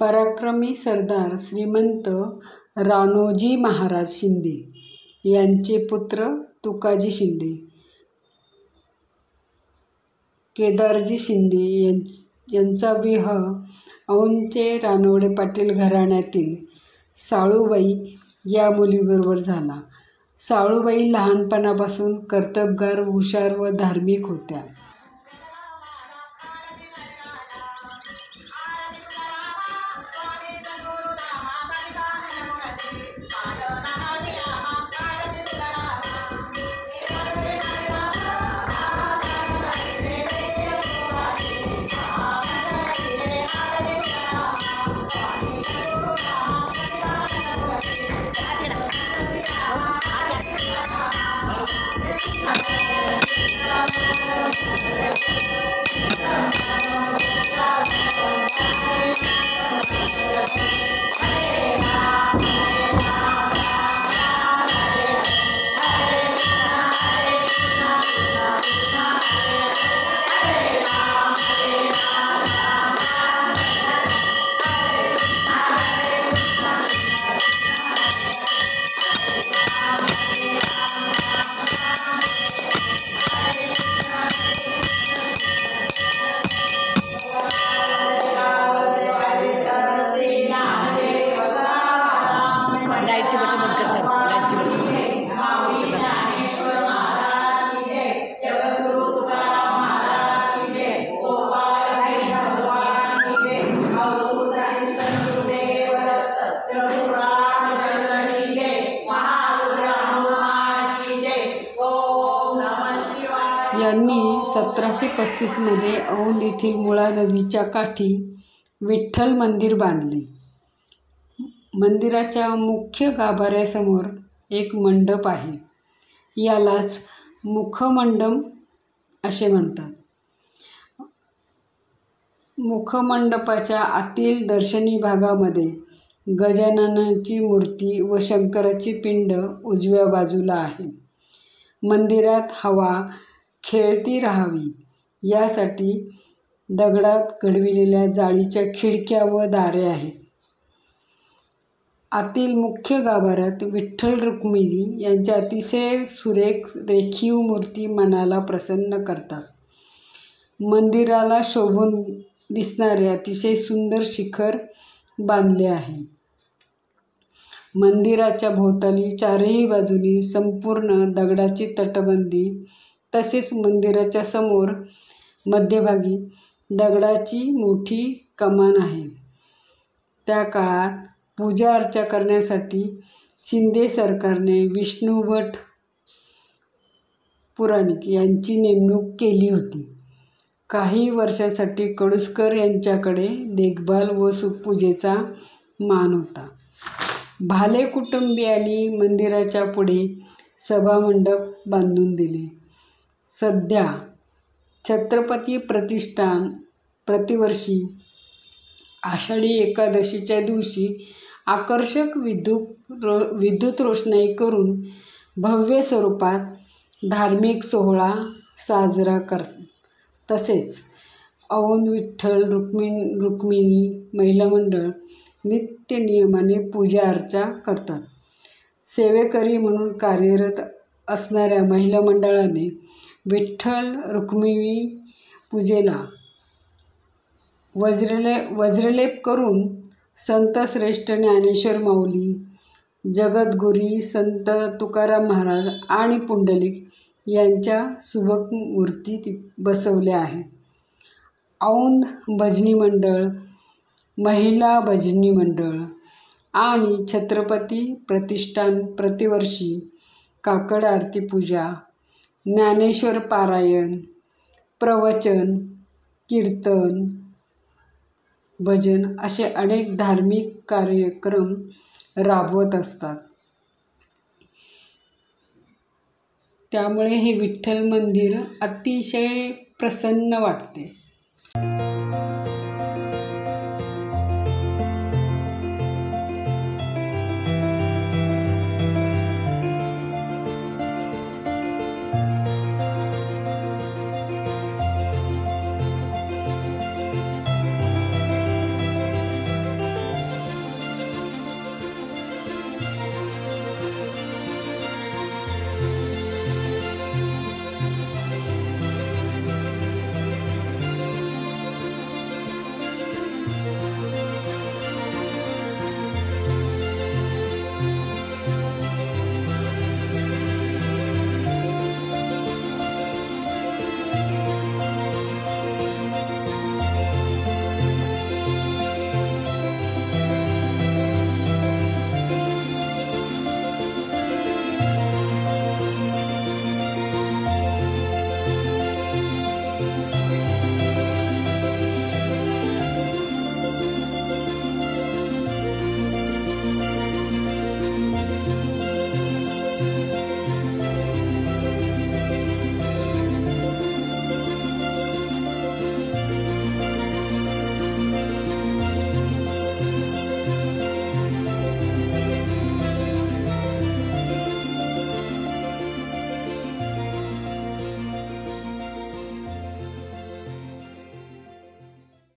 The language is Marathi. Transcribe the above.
पराक्रमी सरदार श्रीमंत राणोजी महाराज शिंदे यांचे पुत्र तुकाजी शिंदे, केदारजी शिंदे यांचा विवाह औंधचे रानवडे पाटील घराण्यातील साळूबाई या मुलीबरोबर झाला. साळूबाई लहानपणापासून कर्तबगार, हुशार व धार्मिक होत्या. यांनी 1735 मध्ये औंध येथील मुळा नदीच्या काठी विठ्ठल मंदिर बांधले. मंदिराच्या मुख्य गाभाऱ्यासमोर एक मंडप आहे. यालाच मुखमंडप असे म्हणतात. मुखमंडपाच्या आतील दर्शनी भागामध्ये गजाननाची मूर्ती व शंकराची पिंड उजव्या बाजूला आहे. मंदिरात हवा खेळती राहावी यासाठी दगडात घडविलेल्या जाळीच्या खिडक्या व दारे आहेत. आतील मुख्य गाभाऱ्यात विठ्ठल रुक्मिणी यांच्या अतिशय सुरेख रेखीव मूर्ती मनाला प्रसन्न करतात. मंदिराला शोभून दिसणारे अतिशय सुंदर शिखर बांधले आहे. मंदिराच्या भोवताली चारही बाजूनी संपूर्ण दगडाची तटबंदी, तसेच मंदिराच्या समोर मध्यभागी दगडाची मोठी कमान आहे. त्या काळात पूजा अर्चा करण्यासाठी शिंदे सरकारने विष्णुभट पुराणिक यांची नेमणूक केली होती. काही वर्षांसाठी कडुसकर यांच्याकडे देखभाल व पूजेचा मान होता. भाले कुटुंबियांनी मंदिराच्या पुढे सभामंडप बांधून दिले. सध्या छत्रपती प्रतिष्ठान प्रतिवर्षी आषाढी एकादशीच्या दिवशी आकर्षक विद्युत रोषणाई करून भव्य स्वरूपात धार्मिक सोहळा साजरा करतात. तसेच औंध विठ्ठल रुक्मिणी महिला मंडळ नित्य नियमाने पूजा अर्चा करतात. सेवेकरी म्हणून कार्यरत असणाऱ्या महिला मंडळाने विठ्ठल रुक्मिणी पूजेला वज्रलेप करून संत श्रेष्ठ ज्ञानेश्वर माऊली, जगद्गुरी संत तुकाराम महाराज आणि पुंडलिक यांच्या सुबक मूर्ती बसवल्या आहेत. औंध भजनी मंडळ, महिला भजनी मंडळ आणि छत्रपती प्रतिष्ठान प्रतिवर्षी काकड आरती पूजा, ज्ञानेश्वर पारायण, प्रवचन, कीर्तन, भजन असे अनेक धार्मिक कार्यक्रम राबवत असतात. त्यामुळे हे विठ्ठल मंदिर अतिशय प्रसन्न वाटते.